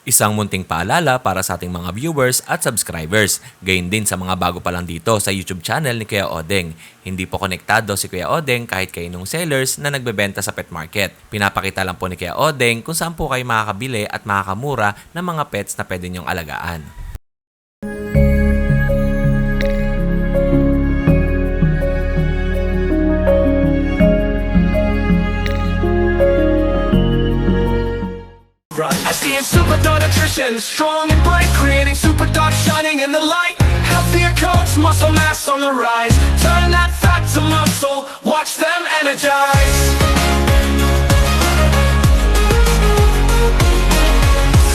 Isang munting paalala para sa ating mga viewers at subscribers. Gayon din sa mga bago pa lang dito sa YouTube channel ni Kuya Odeng. Hindi po konektado si Kuya Odeng kahit kaninong sellers na nagbebenta sa pet market. Pinapakita lang po ni Kuya Odeng kung saan po kayo makakabili at makakamura ng mga pets na pwede nyong alagaan. SDN Super Dog Nutrition, strong and bright, creating super dog shining in the light. Healthier coats, muscle mass on the rise. Turn that fat to muscle, watch them energize.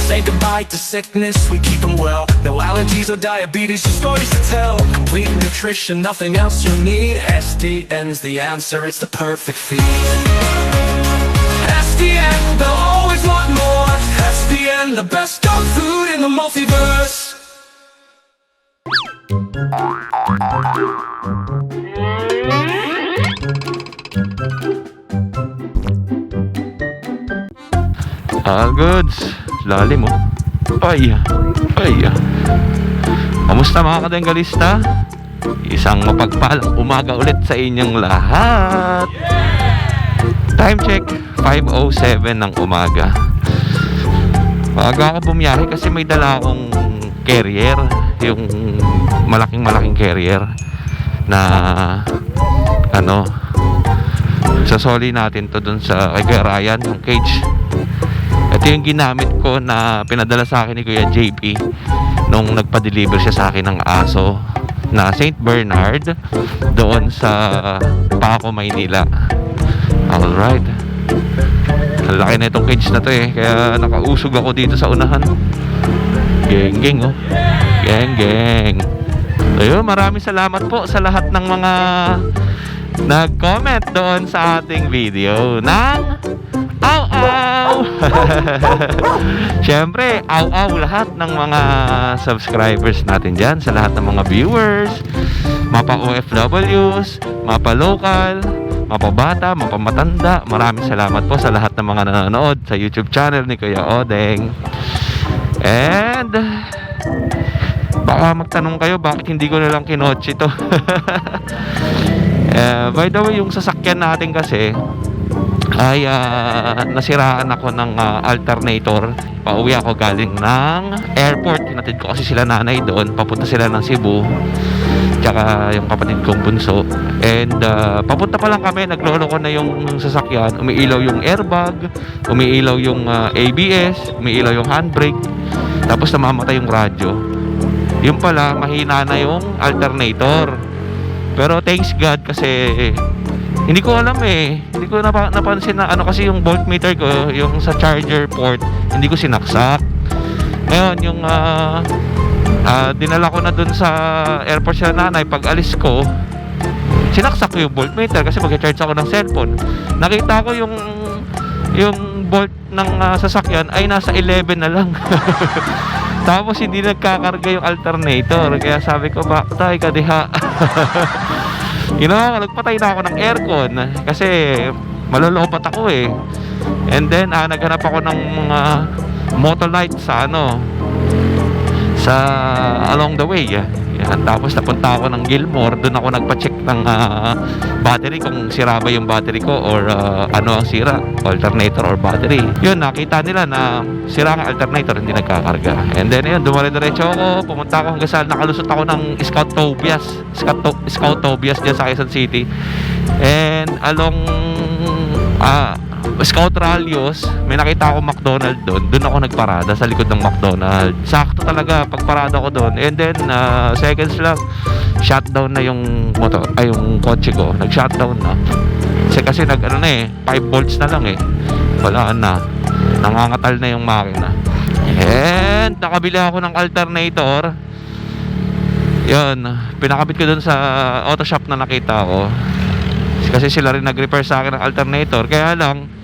Say goodbye to sickness, we keep them well. No allergies or diabetes, just stories to tell. Complete nutrition, nothing else you need. SDN's the answer, it's the perfect feed. SDN, they'll always want more. SDN, the best dog food in the multiverse. Goods, lalim mo. Ay. Kamusta mga kadenggalista? Isang mapagpalang umaga ulit sa inyong lahat. Time check, 5:07 ng umaga. Maaga ako bumiyahe kasi may dala akong carrier, yung malaking carrier na sasoli natin to dun sa kay Kuya Ryan, yung cage. Ito yung ginamit ko na pinadala sa akin ni Kuya JP nung nagpa-deliver siya sa akin ng aso na St. Bernard doon sa Paco, Maynila. Alright. Ang laki na itong cage na to eh. Kaya nakausog ako dito sa unahan. Geng oh. Geng. Ayun, maraming salamat po sa lahat ng mga nag-comment doon sa ating video ng Aw! Siyempre, aw lahat ng mga subscribers natin dyan, sa lahat ng mga viewers, mapa OFWs, mapa local, mapabata, mapamatanda. Maraming salamat po sa lahat ng mga nanonood sa YouTube channel ni Kuya Odeng. And baka magtanong kayo bakit hindi ko nalang kinotse ito. By the way, yung sasakyan natin kasi ay nasiraan ako ng alternator. Pauwi ako galing ng airport. Hinatid ko kasi sila nanay doon, papunta sila ng Cebu, tsaka yung kapatid kong bunso. And papunta pa lang kami, naglolo ko na yung sasakyan. Umiilaw yung airbag, umiilaw yung ABS, umiilaw yung handbrake, tapos namamatay yung radyo. Yung pala, mahina na yung alternator. Pero thanks God kasi hindi ko alam eh. Hindi ko napansin na kasi yung voltmeter ko, yung sa charger port, hindi ko sinaksak. Ngayon, yung dinala ko na dun sa airport sa nanay. Pag alis ko, sinaksak ko yung voltmeter kasi mag-charge ako ng cellphone. Nakita ko yung volt ng sasakyan ay nasa 11 na lang. Tapos hindi nagkakarga yung alternator. Kaya sabi ko, baktay ka diha. Nagpatay na ako ng aircon kasi malolobat ako eh. And then naghanap ako ng mga motolight sa along the way. Yan. Tapos napunta ako ng Gilmore. Doon ako nagpa-check ng battery, kung sira ba yung battery ko or ano ang sira, alternator or battery. Yun, nakita nila na sira ang alternator, hindi nagkakarga. And then yun, dumare-diretso ako, pumunta ako hanggang sa nakalusot ako ng Scout Tobias dyan sa Quezon City. And along Scout Rallios, may nakita ako McDonald's doon ako nagparada sa likod ng McDonald's. Sakto talaga pagparada ko doon. And then seconds lang, shutdown na yung yung kotse ko. Nag-shutdown na. Kasi 5 volts na lang eh. Wala na. Nangangatal na yung makina. And nakabili ako ng alternator. Yun, pinakabit ko doon sa auto shop na nakita ko. Kasi sila rin nag-repair sa akin ng alternator. Kaya lang,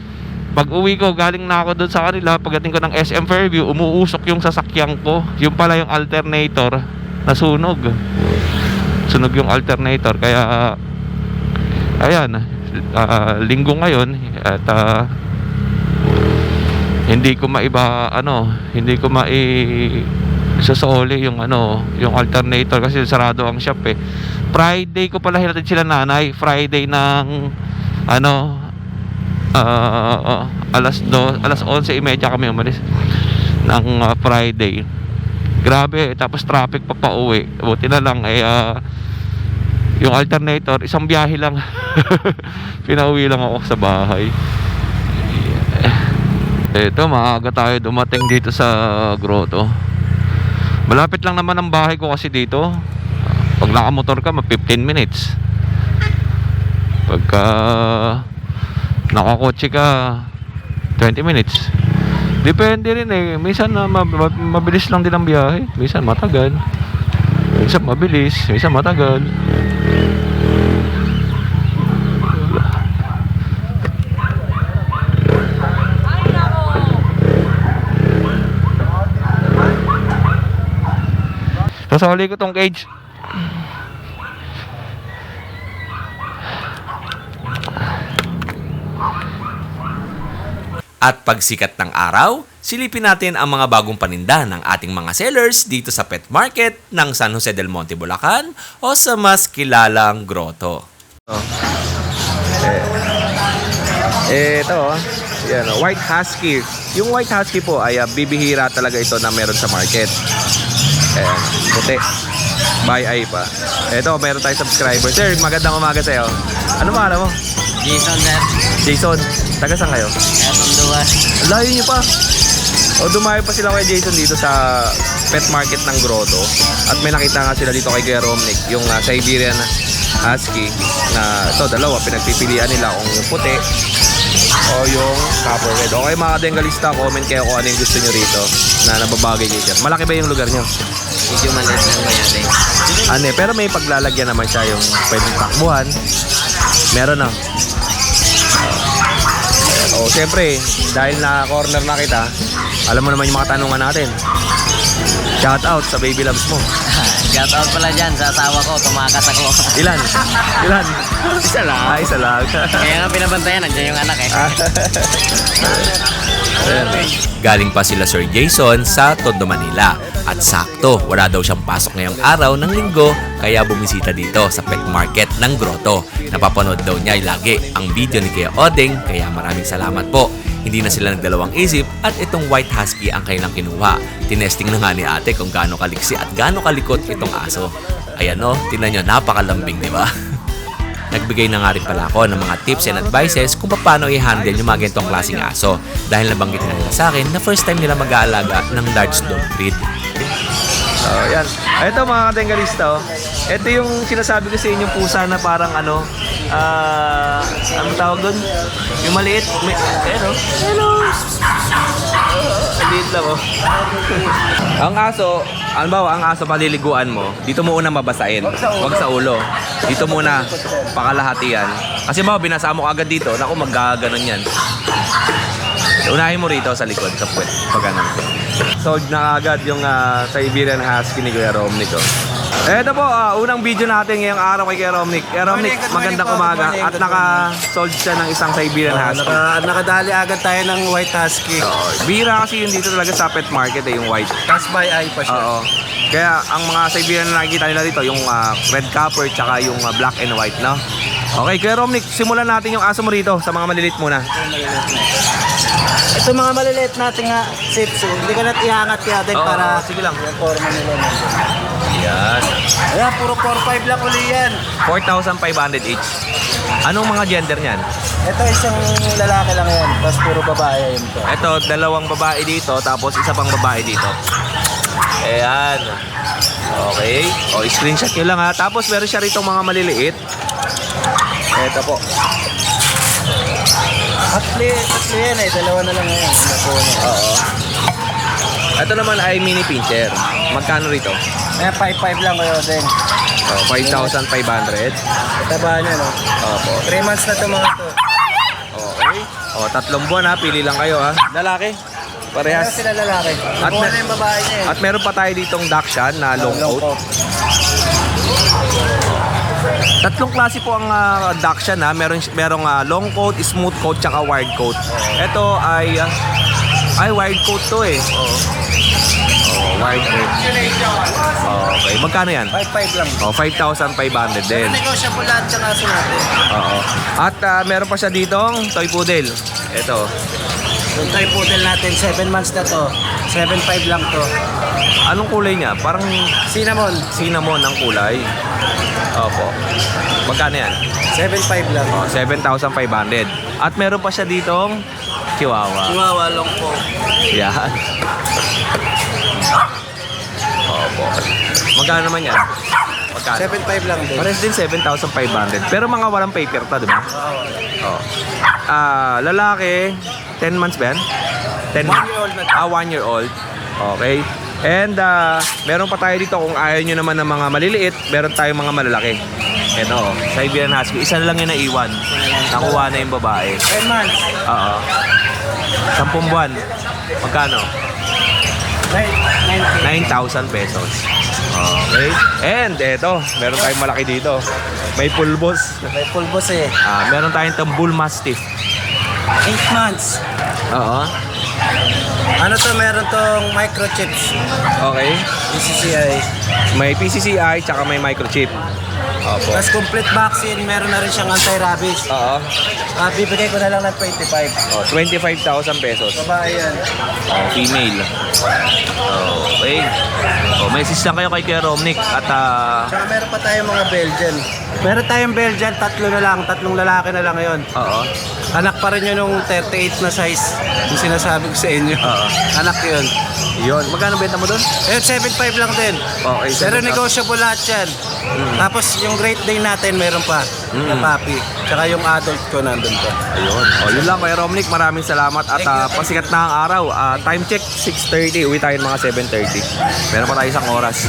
pag uwi ko, galing na ako doon sa kanila. Pagdating ko ng SM Fairview, umuusok yung sasakyan ko. Yung pala yung alternator, nasunog. Sunog yung alternator. Kaya ayan, linggo ngayon. At hindi ko susuli yung yung alternator kasi sarado ang shop eh. Friday ko pala hinatid sila nanay, Friday ng alas 11:30 kami umalis ng Friday. Grabe, tapos traffic pa pauwi. Buti na lang yung alternator isang biyahe lang. Pinauwi lang ako sa bahay. Ito, maaga tayo dumating dito sa grotto. Malapit lang naman ang bahay ko kasi dito. Pag nakamotor ka, 15 minutes. Pagka nakakotse ka, 20 minutes. Depende rin eh. Minsan mabilis lang din ang biyahe. Minsan matagal. Minsan mabilis. Minsan matagal. Sasali ko tong cage. At pagsikat ng araw, silipin natin ang mga bagong paninda ng ating mga sellers dito sa pet market ng San Jose del Monte, Bulacan o sa mas kilalang grotto. Ito, yan, white husky. Yung white husky po ay bibihira talaga ito na meron sa market. Ayan, puti. By eye pa. Ito, meron tayong subscriber. Sir, magandang umaga sa'yo. Ano pangalan mo? Jason, sir. Jason. Taga saan kayo? Kasunduan. Layo nyo pa. O, dumayo pa sila kay Jason dito sa pet market ng grotto. At may nakita nga sila dito kay Kuya Romnick, yung Siberian Husky na ito, dalawa. Pinagpipilian nila kung yung puti o yung copper red. Okay mga dengalista, comment kayo kung ano yung gusto nyo rito na nababagay nyo dyan. Malaki ba yung lugar nyo? Medyo maliit lang ba yan, eh? Ano pero may paglalagyan naman siya yung pwedeng takbuhan. Meron na. Siyempre, dahil na corner na kita, alam mo naman yung mga tanungan natin. Shout out sa baby loves mo. Shout out pala dyan sa asawa ko, tumakas ako. Ilan? Ilan? Isa lang. Isa lang. Kaya nga pinabantayan, nandiyan yung anak eh. Galing pa sila Sir Jason sa Tondo, Manila. At sakto, wala daw siyang pasok ngayong araw ng linggo kaya bumisita dito sa pet market ng grotto. Napapanood daw niya lagi ang video ni Kuya Odeng kaya maraming salamat po. Hindi na sila nagdalawang isip at itong white husky ang kanilang kinuha. Tinesting na nga ni ate kung gaano kaliksi at gaano kalikot itong aso. Ayan o, tingnan nyo, napakalambing, di ba? Nagbigay na nga rin pala ako ng mga tips and advices kung paano i-handle yung mga ganitong klaseng aso dahil nabanggit na nila sa akin na first time nila mag-aalaga ng large dog breed. So, yan. Ito mga katengalista, ito yung sinasabi ko sa inyong pusa na parang ano tawag doon? Yung maliit. Hello. Maliit lang oh. Ang aso, ang aso paliliguan mo, dito mo una mabasain. Huwag sa ulo. Dito muna, pakalahati yan. Kasi binasa mo agad dito, naku maggaganon yan. Unahin mo rito sa likod, sa puwet. Pag ano. Sold na agad yung Siberian Husky ni Kuya Romnick. Ito po, unang video natin ngayong araw kay Kuya Romnick. Kuya Romnick, magandang umaga. At naka-sold siya ng isang Siberian Husky. Nakadali agad tayo ng white husky. Bihira kasi yun dito talaga sa pet market yung white. Cast by eye pa siya. Oo. Kaya ang mga Siberian na nakikita nila dito, yung red copper tsaka yung black and white, no? Okay, Kuya Romnick, simulan natin yung aso mo rito sa mga malilit muna. Ito mga maliliit natin nga sits. Hindi ka na't iangat natin para sige lang. yung forma nila nandun. Yan. Ayan, puro 4-5 lang uli yan. 4,500 each. Anong mga gender niyan? Ito isang lalaki lang yan. Tapos puro babae yun to. Ito, dalawang babae dito, tapos isa pang babae dito. Ayan. Okay. Screenshot nyo lang ha. Tapos meron siya rito mga maliliit. Ito po. Tatlo yan eh. Dalawa na lang yan. Oo. Ito naman ay mini pincher. Magkano rito? Ayan, 5-5 lang kayo din. 5,500. Taba niya, no? Opo. 3 months na ito mga to. Okay. 3 buwan ha. Pili lang kayo ha. Lalaki. Ayan Parehas. sila lalaki. At Nakuha na yung babae niya eh. At meron pa tayo ditong Dachshund na long coat. Tatlong klase po ang Dachshund ha. Merong long coat, smooth coat, tsaka wide coat. Ito ay Ay, wired coat to eh. Oo. Oh, wired coat. Okay, magkano yan? 5.5 lang. Oh, 5,500 din. Negotiable lahat yung aso natin. Oo. At meron pa siya ditong toy poodle. Ito. Yung toy poodle natin, 7 months na to. 7.5 lang to. Anong kulay niya? Parang Cinnamon, cinnamon ang kulay. Opo. Magkano yan? 7.5 lang. Oh, 7,500. At meron pa siya ditong Chihuahua. Chihuahua long po. Yan. Opo. Magkano naman yan? Magkano? 7.5 lang din. Pares din 7,500. Pero mga walang paper ta, di ba? Oo. Lalaki, 10 months ba yan? 10 1 year old na. 1 year old. Okay. And meron pa tayo dito kung ayaw nyo naman ng mga maliliit, meron tayong mga malalaki. Ito, Siberian Husky. Isa lang yung naiwan. Nakuha na yung babae. 10 months. Oo. 10 buwan. Magkano? 9K. 9,000 pesos. Okay. And eto, meron tayong malaki dito. May pulbos. May pulbos eh. Meron tayong itong Bull Mastiff. 8 months. Oo. Ano to, meron tong microchips. Okay. PCCI. May PCCI tsaka may microchip. Opo. Tapos complete vaccine, meron na rin siyang anti-rabies. Oo. Bibigay ko na lang ng 25. 25,000 pesos. Babae yan. Female. Okay. Message lang kayo kay Kuya Romnick at Tsaka meron pa tayong mga Belgian. Meron tayong Belgian, 3 na lang. 3 lalaki na lang ngayon. oo. Anak pa rin yun nung 38 na size. Yung sinasabi ko sa inyo. Oo. Anak yun. Yun. Magkano benta mo doon? Eh, 7.5 lang din. Okay. Pero negotiable lahat yan. Tapos yung Great Day natin, meron pa. Na puppy. Tsaka yung adult ko nandun pa. Ayun. Yun lang Kuya Romnick. Maraming salamat at pasikat na ang araw. Time check 6:30. Uwi tayo mga 7:30. Meron pa tayo isang oras.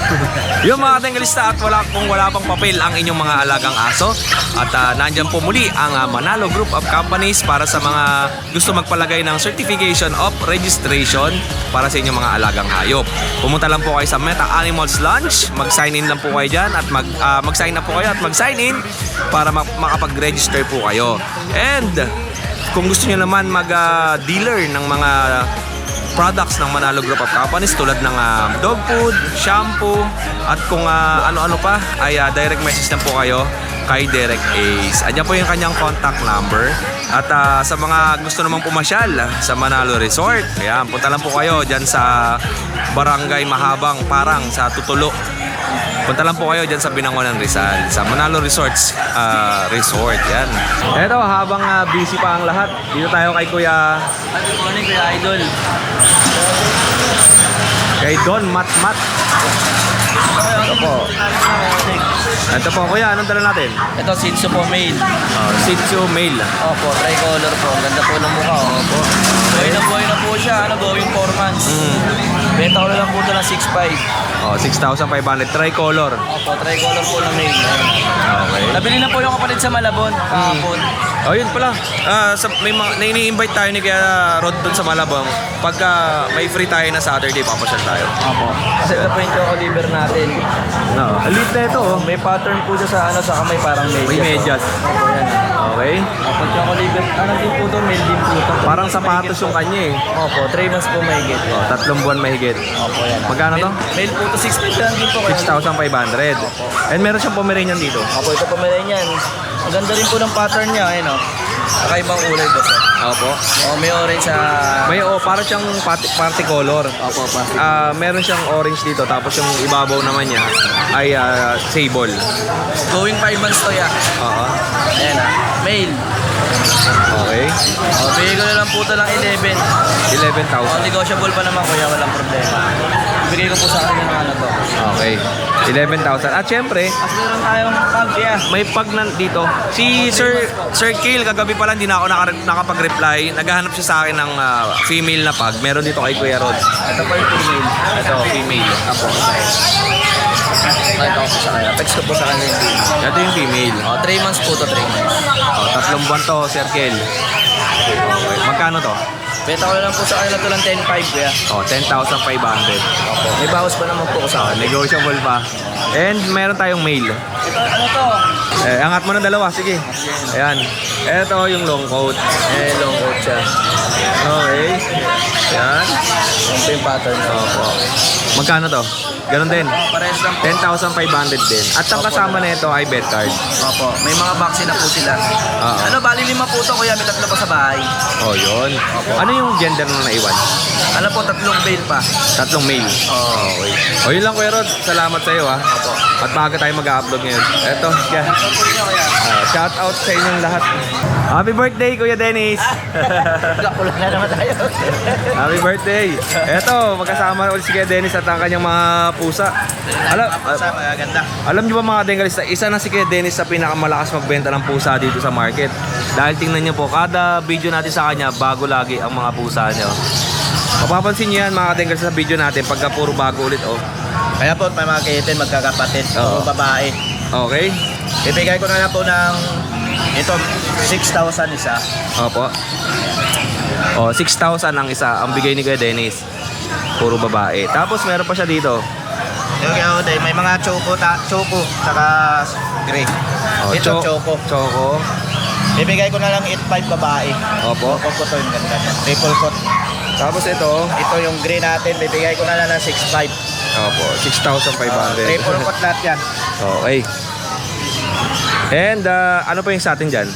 Yung mga tengalista at kung wala pang papel ang inyong mga alagang aso. At nandyan po muli ang Manalo Group of Companies para sa mga gusto magpalagay ng Certification of Registration para sa inyong mga alagang hayop. Pumunta lang po kayo sa Meta Animals Lounge. Mag-sign in lang po kayo dyan at mag-sign up po kayo at mag-sign in para makapag-register po kayo. And kung gusto niyo naman mag-dealer ng mga products ng Manalo Group of Companies tulad ng dog food, shampoo, at kung ano-ano pa ay direct message lang po kayo kay Derek Ace. Andiyan po yung kanyang contact number. At sa mga gusto namang pumasyal sa Manalo Resort, ayan, punta lang po kayo dyan sa Barangay Mahabang Parang sa Tutulo. Punta lang po kayo dyan sa Binangonan Rizal, sa Manalo Resorts Resort. Yan. Eto, habang busy pa ang lahat, dito tayo kay Kuya... Good morning, Kuya Idol. Kay Don Matmat. Ito po. Ito po, Kuya, anong dala natin? Ito, Shih Tzu po, male. Shih Tzu male. Opo, tricolor po. Ganda po ng mukha. Opo. Buhay na po siya. Going 4 months. Benta ko na lang po ito ng 6.5. 6,500. Tricolor. Opo, tricolor po na male. Okay. Nabili na po yung kapatid sa Malabon. Kahapon. Oh, yun pala. May mga ini-invite tayo ni Kuya Rod dun sa Malabang. Pagka may free tayo na Saturday, papasyal tayo. Opo. Kasi ito po yung choco liver natin. No. Alit na ito, oh. May pattern po siya sa kamay, parang medyas. May medyas. Opo, yan. Okay. Opo, choco liver. Din po ito, male din po ito. Parang sapatos yung kanya eh. Opo, 3 months po mahigit. 3 buwan mahigit. Opo, yan. Magkano to? Male po ito, 6.5 lang din po. 6,500. And meron siyang Pomeranian dito. Opo, ito po meron yan. Ang ganda rin po ng pattern niya, ayun o. Kakaibang kulay po sir. Opo. O, may orange sa... May parang siyang party color. Opo, plastic. Meron siyang orange dito tapos yung ibabaw naman niya ay sable. Going 5 months to ya. Oo. Ayan ah. Male. Okay. O, bigay ko na lang po ito ng 11. O, 11,000. negotiable pa naman kuya, walang problema. Bigay ko po sa akin ng ano to. Okay. 11,000. At syempre, As meron tayong pag, yeah. may pag dito. Si Sir Kale, kagabi pala hindi na ako nakapag-reply. Naghahanap siya sa akin ng female na pag. Meron dito kay Kuya Rod. Ito po yung female. Ito, female. Apo. Ito po sa kanya. Text ko po sa kanya yung female. Ito yung female. O, 3 months po to, 3 months. 3 buwan to, Sir Kale. Okay. Magkano to? Benta ko na lang po sa kanila to ng 10.5 kuya. 10,500. Opo. May bawas pa naman po ko sa akin. Negotiable pa. And meron tayong male. Ito, ano to? Angat mo ng dalawa, sige. Ayan. Ito yung long coat. Long coat siya. Okay. Ayan. Ito yung pattern na. Opo. Magkano to? Ganon din. Parehas lang po. 10,500 din. At ang kasama na ito ay bed card. Opo, may mga vaccine na po sila. Oo. Ano, bali 5 po to, kuya, may 3 pa sa bahay. Oh, yun. Ano yung gender na naiwan? Ano po, 3 bail pa. 3 male. Oo. Okay. O yun lang, Kuya Rod. Salamat sa iyo, ha. Opo. At maaga tayo mag-upload ngayon. Eto, yeah. Shout out sa inyong lahat. Happy birthday, Kuya Dennis! Kakulang na naman tayo. Happy birthday! Eto, magkasama ulit si Kuya Dennis at ang kanyang mga pusa. Maganda. Alam niyo ba mga Dengalista, isa na si Kuya Dennis sa pinakamalakas magbenta ng pusa dito sa market. Dahil tingnan niyo po, kada video natin sa kanya, bago lagi ang mga pusa niyo. Mapapansin niyo yan mga Dengalista sa video natin pagka puro bago ulit, oh. Kaya po, may mga kitten, magkakapatid. Oo. O babae. Okay? Ibigay ko na lang po ng ito, 6,000 isa. Opo. Oh, 6,000 ang isa ang bigay ni Kuya Dennis. Puro babae. Tapos meron pa siya dito. Yung kaya day, may mga choco, saka gray. Oh, Ito, choco. Choco. Ibigay ko na lang 8,500 babae. Opo. Choco to yung ganda niya. Triple coat. Tapos ito. Ito yung gray natin, bibigay ko na lang ng 6,500. Opo, 6,500. Triple coat lahat yan. Okay. And ano pa yung sa atin dyan?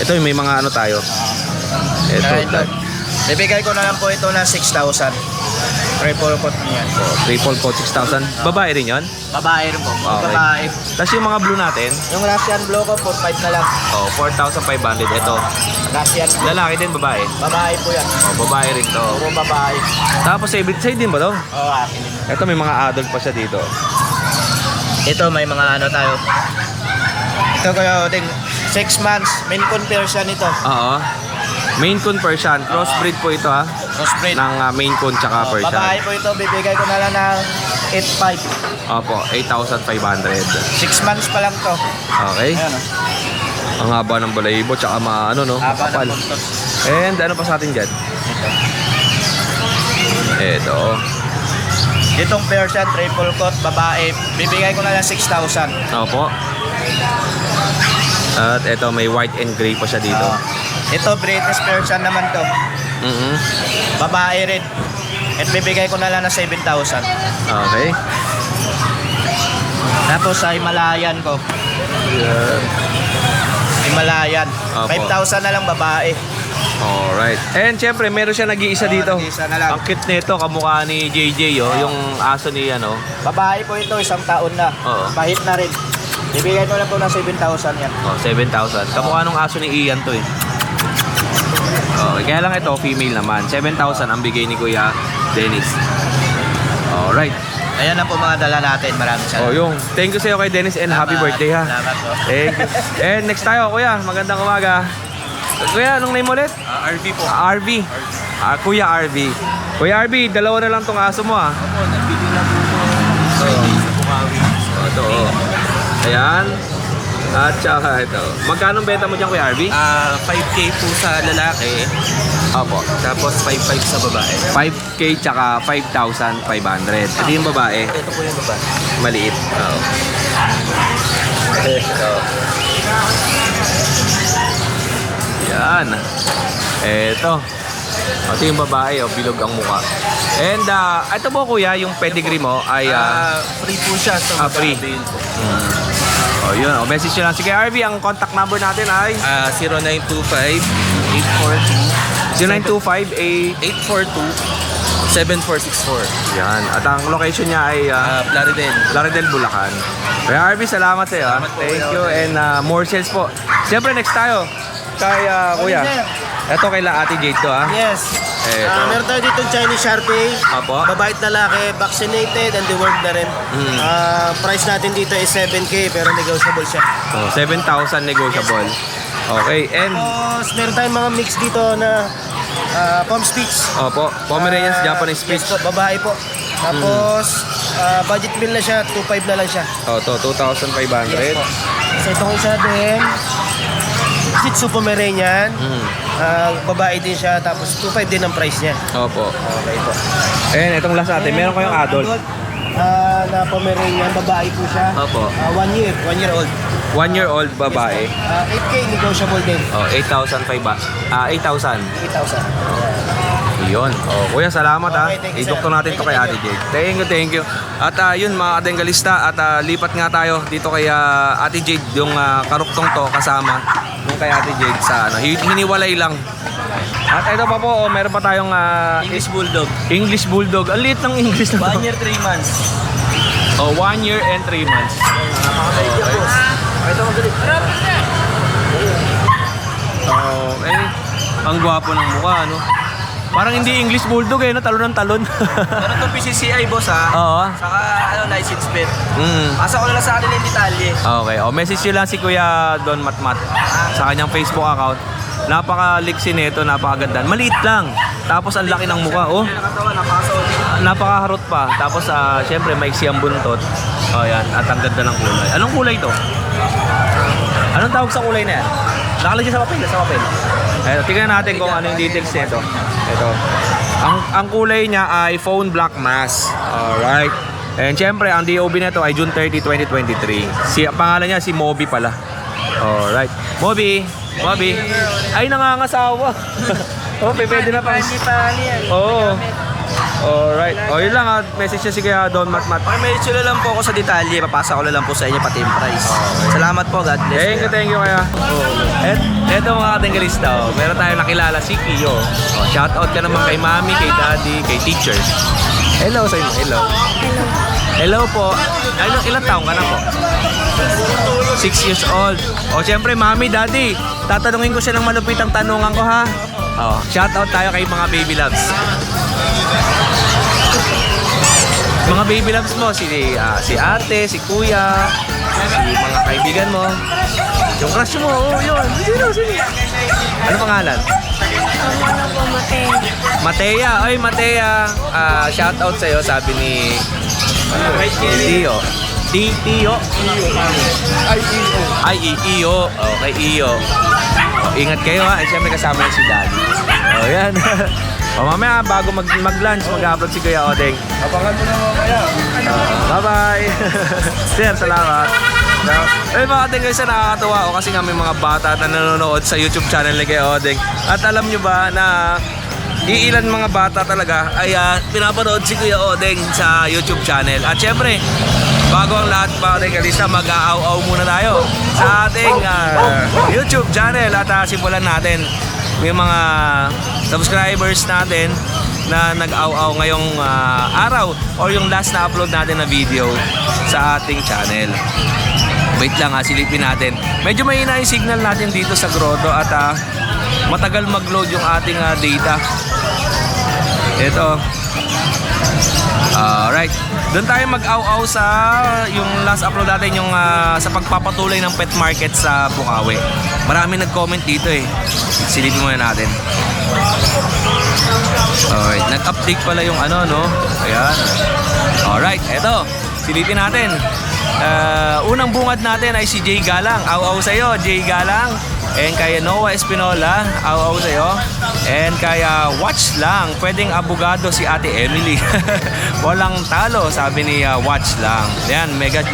Ito yung may mga ano tayo. Ito. Bibigay ko na lang po ito ng 6,000. Triple coat niya. Oh, triple coat 6,000. Babae rin yon. Babae rin po. Okay. Babae. Tapos yung mga blue natin. Yung Russian blue ko, 4,500 na lang. Oh, 4,500. Ito. Russian blue. Lalaki din, babae. Babae po yan. Oh, babae rin to. Puro babae. Tapos side din ba to? Oo, akin. Ito may mga adult pa siya dito. Ito, may mga ano tayo. Ito kayo, ding 6 months. Main Persian ito. Oo. Maine Coon Persian. Crossbreed po ito, ha. Crossbreed. Ng Maine Coon tsaka Persian. Babae po ito, bibigay ko na lang ng 8,500. Opo, 8,500. 6 months pa lang to. Okay. Ayan o. Ang haba ng balahibo tsaka ano no, Haba kapal. ng buntot. And ano pa sa atin dyan? Ito. Itong Persian, triple coat, babae, bibigay ko na lang 6,000. Opo. At ito may white and gray pa siya dito. Ito, British Persian naman to. Mhm. Babae rin. At bibigay ko na lang ng 7,000. Okay. Tapos sa Himalayan ko. Himalayan. Opo. 5,000 na lang babae. Alright. And syempre, meron siya nag-iisa dito. nag-iisa na lang. Ang cute nito, kamukha ni JJ, oh, yung aso ni ano. Babae po ito, 1 taon na. Oo. Pahit na rin. Bibigay ko lang po ng 7,000 yan. Oh, 7,000. Kamukha nung aso ni Ian to eh. Oh, kaya lang ito, female naman. 7,000 ang bigay ni Kuya Dennis. Alright. Ayan na po mga dala natin. Maraming salamat. Oh, yung thank you sa iyo kay Dennis and happy birthday ha. Salamat po. Thank you. And next tayo, Kuya. Magandang umaga. Kuya, anong name ulit? RV po. RV. Kuya RV. Kuya RV, dalawa na lang tong aso mo ah. Opo, nagbili na po ito. Friday sa Bukawi. Ito. Ayan. At saka ito. Magkano benta mo dyan, Kuya RV? 5K po sa lalaki. Opo. Tapos 5,500 sa babae. 5K tsaka 5,500. Ito yung babae. Ito po yung babae. Maliit. Oo. Ito. Yan. Ito. Ito yung babae, oh, bilog ang mukha. And ito po kuya, yung pedigree mo ay Free po siya sa free. po. Oh, yun. Oh, message nyo lang. Sige, RV, ang contact number natin ay 0925-842-7464. yan. At ang location niya ay Plaridel. Laredel, Bulacan. Kaya RV, salamat sa iyo. Salamat po, Thank Kuya you Oden. and more sales po. Siyempre, next tayo. Kay kuya. Ito kay Ate Jade to ha. Yes. Eto. Meron tayo dito Chinese Sharpei. Apo. Babae at lalaki, vaccinated and dewormed na rin. Price natin dito is 7K pero negotiable siya. Oh, 7,000 negotiable. Okay, and Tapos meron tayong mga mix dito na Pom Spitz. opo, Pomeranians Japanese Spitz. Yes po, babae po. Tapos budget bill na siya, 2.5 na lang siya. Oh, to 2,500. Yes po. So itong isa din, Shih Tzu Pomeranian. Babae din siya, tapos 2.5 din ang price niya. Opo. Okay po. And itong last natin, meron kayong adult. na Pomeranian, babae po siya. Opo. 1 year, 1 year old. 1 year old babae. 8K, negotiable din. Oh, 8,500 ba? 8,000. 8,000. Yun. Oh, kuya, salamat ha. Okay, thank you, Idoktor sir. natin to kay Ate Jade. Thank you. At yun mga kadengalista, at lipat nga tayo dito kay Ate Jade, yung karuktong to kasama yung kay Ate Jade sa ano, hiniwalay lang. At ito pa po, meron pa tayong English Bulldog. English Bulldog. Ang liit ng English na to. 1 year, 3 months. Oh, 1 year and 3 months. Ang gwapo ng mukha, ano? Parang hindi English Bulldog eh, no? Talon ng talon. Meron to PCCI, boss, ha? Oo. Saka, license plate. Mm. Pasa ko na lang sa kanila yung detalye. Okay, message nyo lang si Kuya Don Matmat sa kanyang Facebook account. Napaka-liksi nito, napakaganda. Maliit lang. Tapos ang laki ng mukha, oh. Nakatawa, napaka-solid. Napakaharot pa. Tapos syempre maiksi ang buntot. Oh, yan. At ang ganda ng kulay. Anong kulay to? Anong tawag sa kulay na yan? Nakalagay sa papel. Ayun, tingnan natin kung ano yung details nito. Ito. Ang kulay niya ay phone black mask. Alright. And syempre, ang DOB nito ay June 30, 2023. Pangalan niya si Moby pala. Alright. Moby. Ay, nangangasawa. Oh, pwede na pa. Hindi pa yan. Oo. Alright. Yun lang message niya si Kuya Don Matmat. Pakimessage na lang po ako sa detalye. Papasa ko na lang po sa inyo pati yung price. Salamat po. God bless. Thank you kaya. Eto mga katinggalista, meron tayong nakilala si Kiyo. Shoutout ka naman kay Mami, kay Daddy, kay teachers. Hello sa inyo. Hello po. Ilang taong ka na po? 6 years old. Siyempre Mami, Daddy, tatanungin ko siya ng malupitang tanungan ko ha. Shoutout tayo kay mga baby loves. Mga baby loves mo, si ate, si kuya, si mga kaibigan mo. Yung crush mo, yun. Sino? Ano pangalan? Matea. Oy, Matea. Shout out sa'yo, sabi ni Tio. Tio? Ay, Iyo. Okay, Iyo. Ingat kayo ha. Siyempre kasama si Daddy. Yan. Mamaya bago mag-lunch, mag-upload si Kuya Odeng. Abangan mo na mamaya. Bye-bye. Sir, salamat. Mga Odeng, guys, nakakatuwa kasi nga may mga bata na nanonood sa YouTube channel ni Kuya Odeng. At alam nyo ba na iilan mga bata talaga ay pinapanood si Kuya Odeng sa YouTube channel. At syempre, bago ang lahat mga Odeng, mag-aaw-aw muna tayo sa ating YouTube channel at simulan natin yung mga subscribers natin na nag-aw-aw ngayong araw or yung last na upload natin na video sa ating channel. Wait lang silipin natin. Medyo mahina yung signal natin dito sa grotto at matagal mag-load yung ating data. Ito. Alright. Doon tayo mag-aw-aw sa yung last upload natin yung sa pagpapatuloy ng pet market sa Bukawi. Marami nag-comment dito eh. Silipin muna natin. Alright. Nag-update pala yung no? Ayan. Alright. Eto. Silipin natin. Unang bungad natin ay si Jay Galang. Aw-aw sa'yo, Jay Galang. And kaya Noah Espinola, aw-aw sa'yo. And kaya Watch Lang, pwedeng abogado si Ate Emily. Walang talo, sabi ni Watch Lang. Yan, mega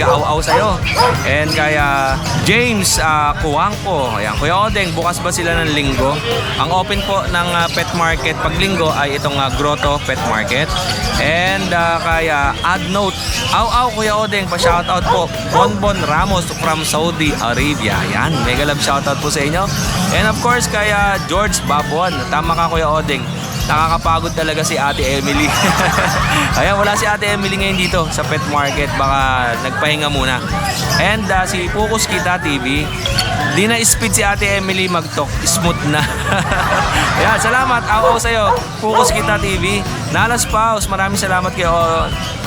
aw-aw sa'yo. And kaya James Kuwangko. Ayan, Kuya Odeng, bukas ba sila ng linggo? Ang open po ng pet market pag linggo ay itong Grotto Pet Market. And kaya Adnote, aw-aw Kuya Odeng, pa-shoutout po. Bonbon Ramos from Saudi Arabia. Yan, mega love shoutout po sa inyo. And of course, kaya George Babon. Tama ka Kuya Odeng. Nakakapagod talaga si Ate Emily. Ayan, wala si Ate Emily ngayon dito sa pet market. Baka nagpahinga muna. And si Focus Kita TV. Di na speed si Ate Emily mag-talk. Smooth na. Ayan, salamat. Aw-aw sa'yo. Focus Kita TV. Nalas Paus. Maraming salamat kay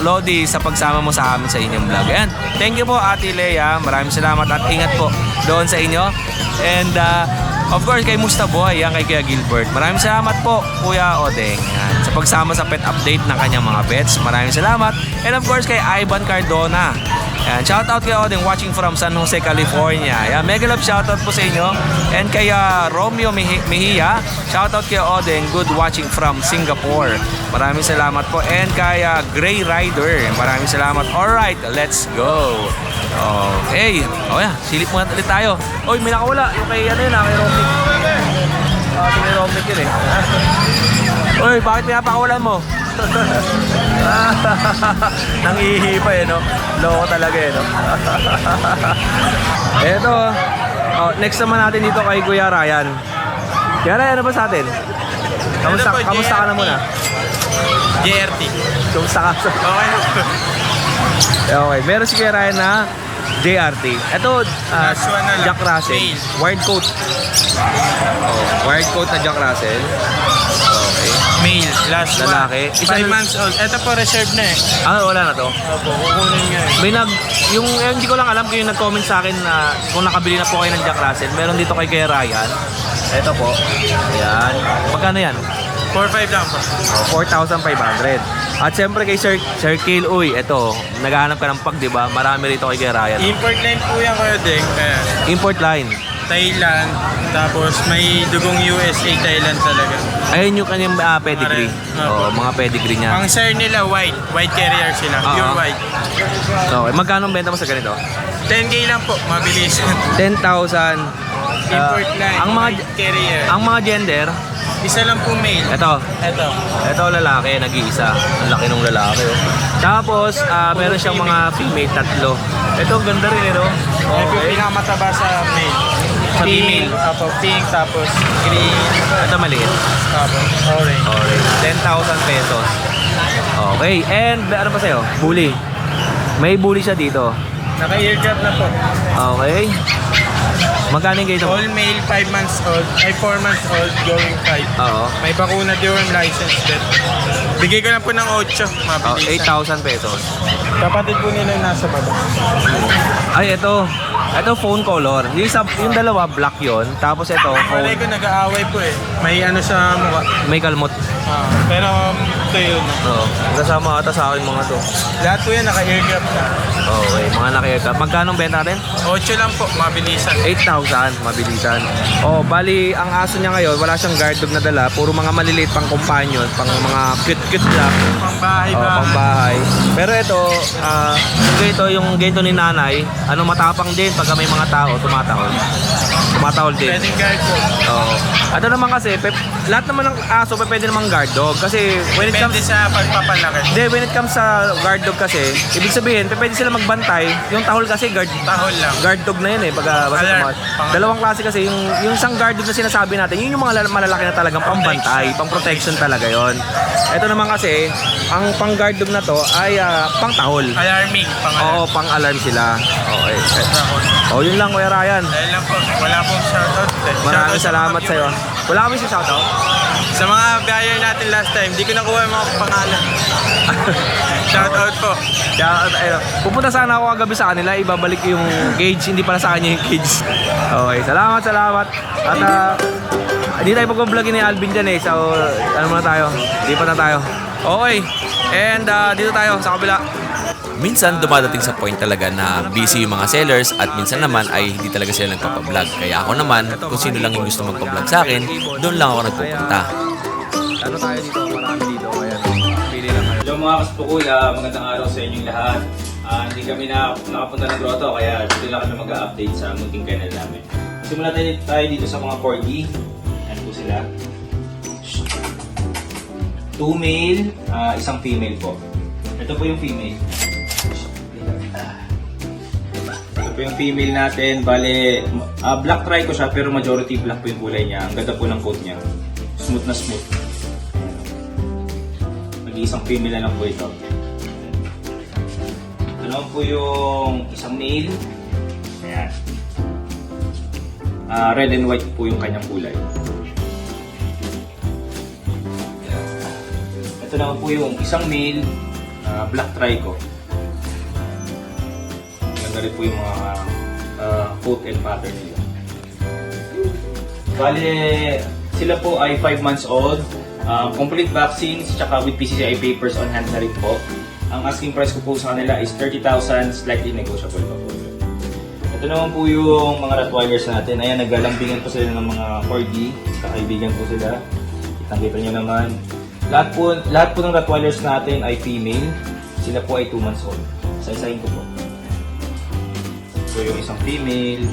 Lodi sa pagsama mo sa amin sa inyong vlog. Ayan. Thank you po Ate Lea. Maraming salamat at ingat po doon sa inyo. And of course kay Musta Boy, yan kay Kuya Gilbert. Maraming salamat po Kuya Odeng. Yan. Sa pagsama sa pet update ng kanyang mga pets. Maraming salamat. And of course kay Ivan Cardona. Ayan, shoutout kay Odeng watching from San Jose, California. Ayan, mega love shoutout po sa inyo. And kay Romeo Mejia, shoutout kay Odeng, good watching from Singapore. Maraming salamat po. And kay Gray Rider, maraming salamat. Alright, let's go. Okay. O yan, silip muna ulit tayo. Oy, may nakawala. Yung kay ano yun, kay Romic. Kay Romic yun eh. Oy, bakit pinapakawalan mo? Nangihihi pa eh, no? Loko talaga eh, no? Eto, next naman natin dito kay Kuya Ryan. Kuya Ryan, ano ba sa atin? Kamusta ka na muna? JRT. Kamusta ka? Okay, meron si Kuya Ryan na JRT. Ito, Jack Russell. Wired coat. Wired coat na Jack Russell. Okay. Male, last Lalaki. 5 months old. Ito po, reserve na eh. Wala na to. Opo, kukunin nga eh. May hindi ko lang alam kung yung nag-comment sa akin na kung nakabili na po kayo ng Jack Russell. Meron dito kay Kuya Ryan. Ito po. Ayan. Magkano yan? 4-5 lang po. 4,500. At siyempre kay Sir Kale, uy, ito, naghahanap ka ng pag, di ba? Marami rito kay Kuya Ryan. Import line po yan kayo, Deng. Import line. Thailand, tapos may dugong USA, Thailand talaga. Ayun yung kanyang pedigree. Oo, mga pedigree niya. Ang sir nila, white carrier sila, pure white. Okay, magkano ang benta mo sa ganito? 10K lang po, mabilis. 10,000. Import line, ang mga white carrier. ang mga gender, Isa lang po male. ito lalaki, nag-iisa. Ang laki ng lalaki, oh. Tapos, meron siyang mga female, 3. Ito, ganda rin, no? Ito yung pinakamataba sa male. Sa female? Pink, tapos green, Ito maliit. tapos orange. Orange. 10,000 pesos. Okay, and ano pa sa'yo? Bully. May bully siya dito. Naka-eardrop na po. Okay. Magkano yung dito? All male, 5 months old, ay 4 months old, going 5. Oo. May bakuna deworm license din. Bigay ko lang po ng 8, mabilis. 8,000 pesos. Kapatid po nila yung nasa baba. Ay, ito. Ito phone color. Yung dalawa, black yon. Tapos ito, Malay phone. ko nag-aaway po eh. May ano sa mukha. May kalmot. Pero ito yun. Oo. Kasama ata sa akin mga to. Lahat po yan naka-eardrop na. Okay, mga nakikita. Magkano ang benta natin? 8 lang po, mabilisan. 8,000, mabilisan. Bali, ang aso niya ngayon, wala siyang guard dog na dala. Puro mga maliliit pang companion, pang mga cute-cute lang. Pangbahay Oh, ba? pangbahay. Pero ito, yung ganito ni nanay, matapang din pagka may mga tao, tumatahol. Tumatahol din. Pwedeng guard po. Oo. Ito naman kasi, lahat naman ng aso, pwede namang guard dog. Kasi when it Depende comes... sa pagpapalaki. Hindi, when it comes sa guard dog kasi, ibig sabihin, pwede sila magbantay. Yung tahol kasi, Tahol lang. guard dog na yun eh. Alert. Dalawang klase kasi, yung isang guard dog na sinasabi natin, yun yung mga malalaki na talagang pambantay, pang protection talaga yon. Ito naman kasi, ang pang guard dog na to ay pang tahol. Alarming. Oo, pang alarm sila. Okay. Yun lang, Kuya Ryan. Dahil lang po, wala pong shoutout. Maraming salamat sa'yo. Wala kami sa shoutout? Sa mga buyer natin last time, di ko nakuha yung mga pangalan. Shoutout po. Pupunta sana ako kagabi sa kanila, ibabalik yung cage, hindi pala sa kanya yung cage. Okay, salamat. At hindi tayo pag-vlogin ni Alvin dyan eh, so ano muna tayo, lipat na tayo. Okay, and dito tayo sa kabila. Minsan dumadating sa point talaga na busy yung mga sellers at minsan naman ay hindi talaga sila nagpapablog. Kaya ako naman, kung sino lang yung gusto magpablog sa akin, doon lang ako nagpupunta. Ano tayo dito? Marami dito. Ayan. Pili lang kayo. Hello mga kaspukuya, magandang araw sa inyong lahat. Hindi kami nakapunta ng grotto kaya dito lang kami mag-update sa munting kennel namin. Simula tayo dito sa mga corgi. Ayan po sila. 2 male, isang female po. Ito po yung female. Ito po yung female natin. Bale, black trico siya pero majority black po yung kulay niya. Ang ganda po ng coat niya. Smooth na smooth. Mag-iisang female na lang po ito. Ito naman po yung isang male. Ayan. Red and white po yung kanyang kulay. Ito naman po yung isang male, black trico. Ganda rin po yung mga coat and pattern nila. Bale, sila po ay 5 months old. Complete vaccines, tsaka with PCCI papers on hand na rin po. Ang asking price ko po sa kanila is 30,000, slightly negotiable pa po. Ito naman po yung mga Rottweilers natin. Ayan, naglalambingan po sila ng mga corgi. Kakaibigan po sila. Kitang-kita nyo naman. Lahat po ng Rottweilers natin ay female. Sila po ay 2 months old. Isa-isahin ko po. So yung isang female.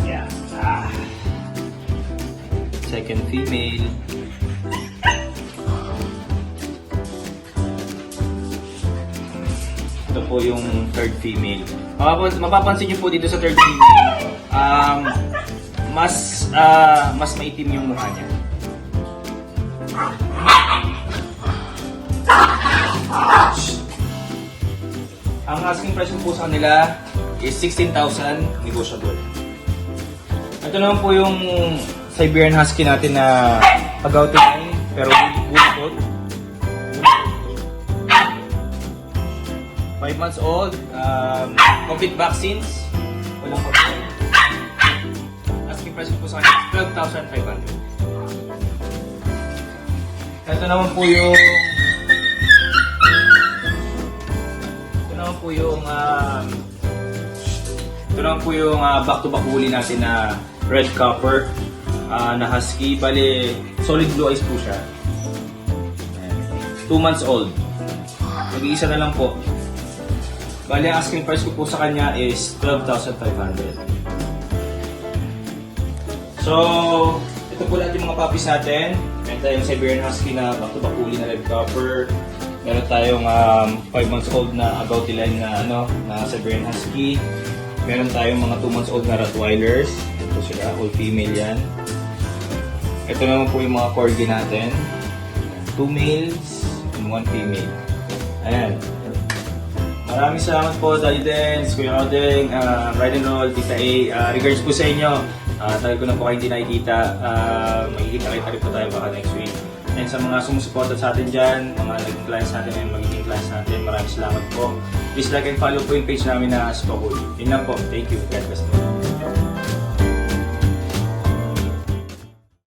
Yeah. Second female. Ito po yung third female. Mapapansin nyo po dito sa third female, mas maitim yung mukha niya. Ang asking price po sa kanila is 16,000, negotiable. Ito naman po yung Siberian Husky natin na agouti line, pero wood coat. 5 months old, complete vaccines, walang problem. Asking price po sa kanila, 12,500. Ito naman po yung back-to-back huli natin na red copper na husky. Bale, solid blue eyes po siya. 2 months old. Mag-iisa na lang po. Bale, ang asking price ko po sa kanya is 12,500. So, ito po lahat yung mga puppies natin. Meron tayong Siberian Husky na back-to-back huli na red copper. Meron tayong 5 months old na agouti line na Siberian Husky. Meron tayong mga 2 months old na Rottweilers. Ito sila, all female yan. Ito naman po yung mga corgi natin. 2 males and 1 female. Ayan. Maraming salamat po, Daddy Dance, Kuya Odeng, Ride and Roll, Tita A. Regards po sa inyo. Tagal ko na po kayo hindi nakikita. Magkikita-kita rin po tayo baka next week. And sa mga sumusuporta sa atin dyan, mga naging clients natin and magiging clients natin, maraming salamat po. Please like and follow po yung page namin na Spokul. Yun lang po. Thank you. God bless po.